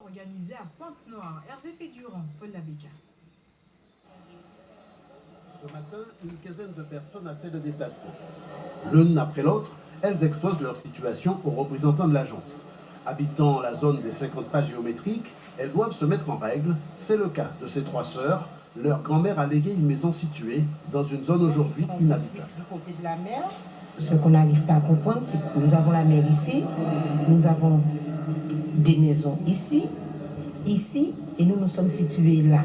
organisé à Pointe-Noire. Hervé Pédurand, Paul Labéca. Ce matin, une quinzaine de personnes a fait le déplacement. L'une après l'autre, elles exposent leur situation aux représentants de l'agence. Habitant la zone des 50 pas géométriques, elles doivent se mettre en règle. C'est le cas de ces trois sœurs. Leur grand-mère a légué une maison située dans une zone aujourd'hui inhabitable. Du côté de la mer, ce qu'on n'arrive pas à comprendre, c'est que nous avons la mer ici, nous avons des maisons ici, et nous sommes situés là.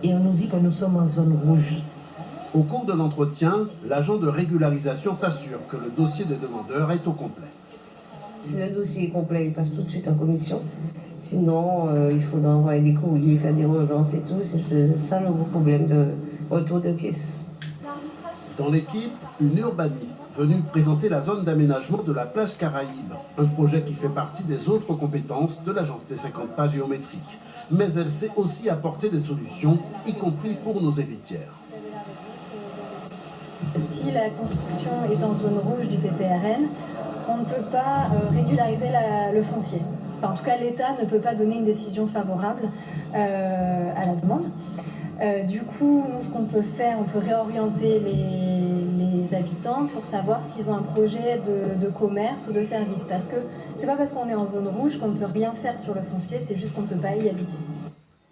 Et on nous dit que nous sommes en zone rouge. Au cours de l'entretien, l'agent de régularisation s'assure que le dossier des demandeurs est au complet. Si le dossier est complet, il passe tout de suite en commission. Sinon, il faudra envoyer des courriers, faire des relances et tout. C'est ça le gros problème de retour de pièces. Dans l'équipe, une urbaniste venue présenter la zone d'aménagement de la plage Caraïbe, un projet qui fait partie des autres compétences de l'agence des 50 pas géométriques. Mais elle sait aussi apporter des solutions, y compris pour nos héritières. Si la construction est en zone rouge du PPRN, on ne peut pas régulariser le foncier. Enfin, en tout cas, l'État ne peut pas donner une décision favorable à la demande. Du coup, nous, ce qu'on peut faire, on peut réorienter les habitants pour savoir s'ils ont un projet de commerce ou de service. Parce que c'est pas parce qu'on est en zone rouge qu'on ne peut rien faire sur le foncier, c'est juste qu'on ne peut pas y habiter.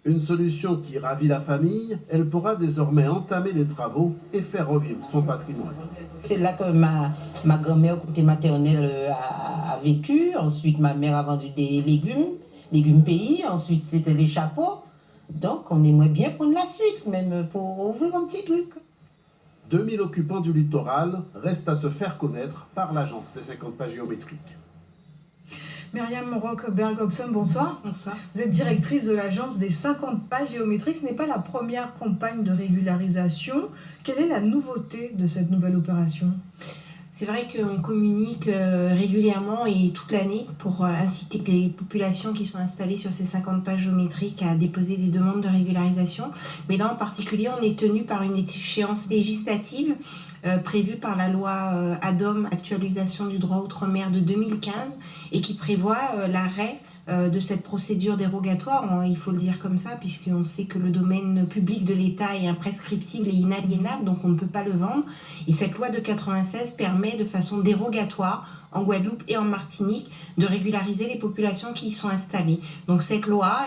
Une solution qui ravit la famille, elle pourra désormais entamer les travaux et faire revivre son patrimoine. C'est là que ma grand-mère, côté maternel, a vécu. Ensuite, ma mère a vendu des légumes pays. Ensuite, c'était les chapeaux. Donc, on aimerait bien prendre la suite, même pour ouvrir un petit truc. 2000 occupants du littoral restent à se faire connaître par l'agence des 50 pas géométriques. Myriam Roch-Bergobson, bonsoir. Bonsoir. Vous êtes directrice de l'agence des 50 pas géométriques. Ce n'est pas la première campagne de régularisation. Quelle est la nouveauté de cette nouvelle opération ? C'est vrai qu'on communique régulièrement et toute l'année pour inciter les populations qui sont installées sur ces 50 pas géométriques à déposer des demandes de régularisation. Mais là, en particulier, on est tenu par une échéance législative prévue par la loi ADOM, actualisation du droit outre-mer de 2015, et qui prévoit l'arrêt de cette procédure dérogatoire, il faut le dire comme ça, puisqu'on sait que le domaine public de l'État est imprescriptible et inaliénable, donc on ne peut pas le vendre. Et cette loi de 96 permet de façon dérogatoire, en Guadeloupe et en Martinique, de régulariser les populations qui y sont installées. Donc cette loi,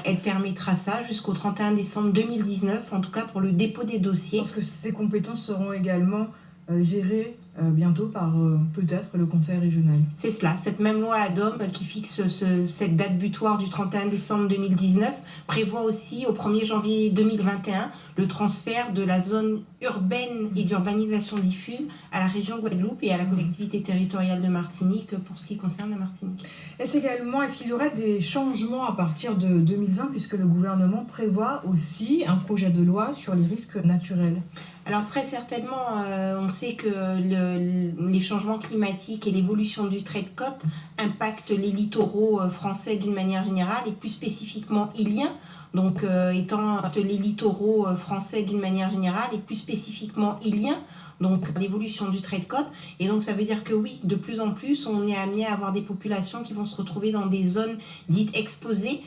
elle permettra ça jusqu'au 31 décembre 2019, en tout cas pour le dépôt des dossiers. Parce que ces compétences seront également gérées bientôt par peut-être le conseil régional. C'est cela, cette même loi ADOM qui fixe cette date butoir du 31 décembre 2019 prévoit aussi au 1er janvier 2021 le transfert de la zone urbaine et d'urbanisation diffuse à la région Guadeloupe et à la collectivité territoriale de Martinique pour ce qui concerne la Martinique. Est-ce qu'il y aurait des changements à partir de 2020 puisque le gouvernement prévoit aussi un projet de loi sur les risques naturels ? Alors très certainement, on sait que les changements climatiques et l'évolution du trait de côte impactent les littoraux français d'une manière générale et plus spécifiquement iliens. Donc étant les littoraux français d'une manière générale et plus spécifiquement iliens, donc l'évolution du trait de côte. Et donc ça veut dire que oui, de plus en plus, on est amené à avoir des populations qui vont se retrouver dans des zones dites exposées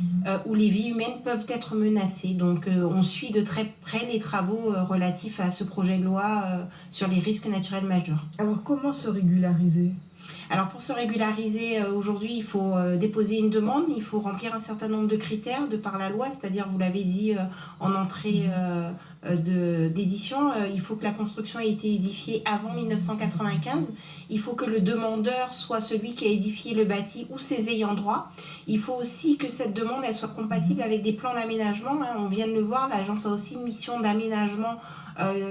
où les vies humaines peuvent être menacées. Donc on suit de très près les travaux relatifs à ce projet de loi sur les risques naturels majeurs. Alors comment se régulariser ? Alors pour se régulariser, aujourd'hui, il faut déposer une demande, il faut remplir un certain nombre de critères de par la loi, c'est-à-dire, vous l'avez dit en entrée d'édition, il faut que la construction ait été édifiée avant 1995, il faut que le demandeur soit celui qui a édifié le bâti ou ses ayants droit, il faut aussi que cette demande elle soit compatible avec des plans d'aménagement, on vient de le voir, l'agence a aussi une mission d'aménagement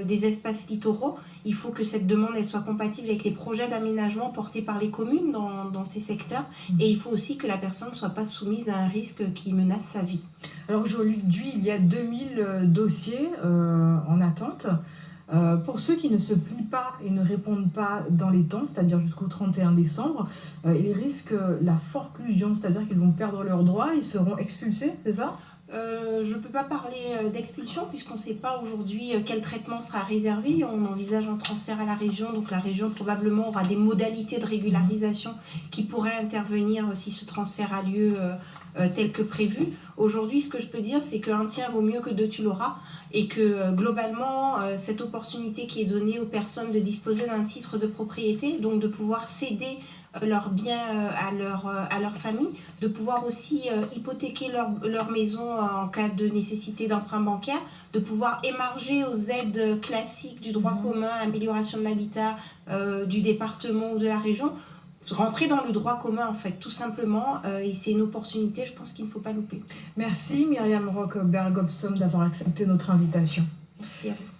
des espaces littoraux, il faut que cette demande elle soit compatible avec les projets d'aménagement portés par les communes dans ces secteurs et il faut aussi que la personne ne soit pas soumise à un risque qui menace sa vie. Alors aujourd'hui, il y a 2000 dossiers en attente. Pour ceux qui ne se plient pas et ne répondent pas dans les temps, c'est-à-dire jusqu'au 31 décembre, ils risquent la forclusion, c'est-à-dire qu'ils vont perdre leurs droits, ils seront expulsés, c'est ça ? Je ne peux pas parler d'expulsion puisqu'on ne sait pas aujourd'hui quel traitement sera réservé. On envisage un transfert à la région, donc la région probablement aura des modalités de régularisation qui pourraient intervenir si ce transfert a lieu tel que prévu. Aujourd'hui, ce que je peux dire, c'est qu'un tien vaut mieux que deux tu l'auras et que globalement, cette opportunité qui est donnée aux personnes de disposer d'un titre de propriété, donc de pouvoir céder leurs biens à leur famille, de pouvoir aussi hypothéquer leur maison en cas de nécessité d'emprunt bancaire, de pouvoir émarger aux aides classiques du droit commun, amélioration de l'habitat du département ou de la région, rentrer dans le droit commun en fait, tout simplement, et c'est une opportunité, je pense qu'il ne faut pas louper. Merci Myriam Roch-Bergobson d'avoir accepté notre invitation. Merci à vous.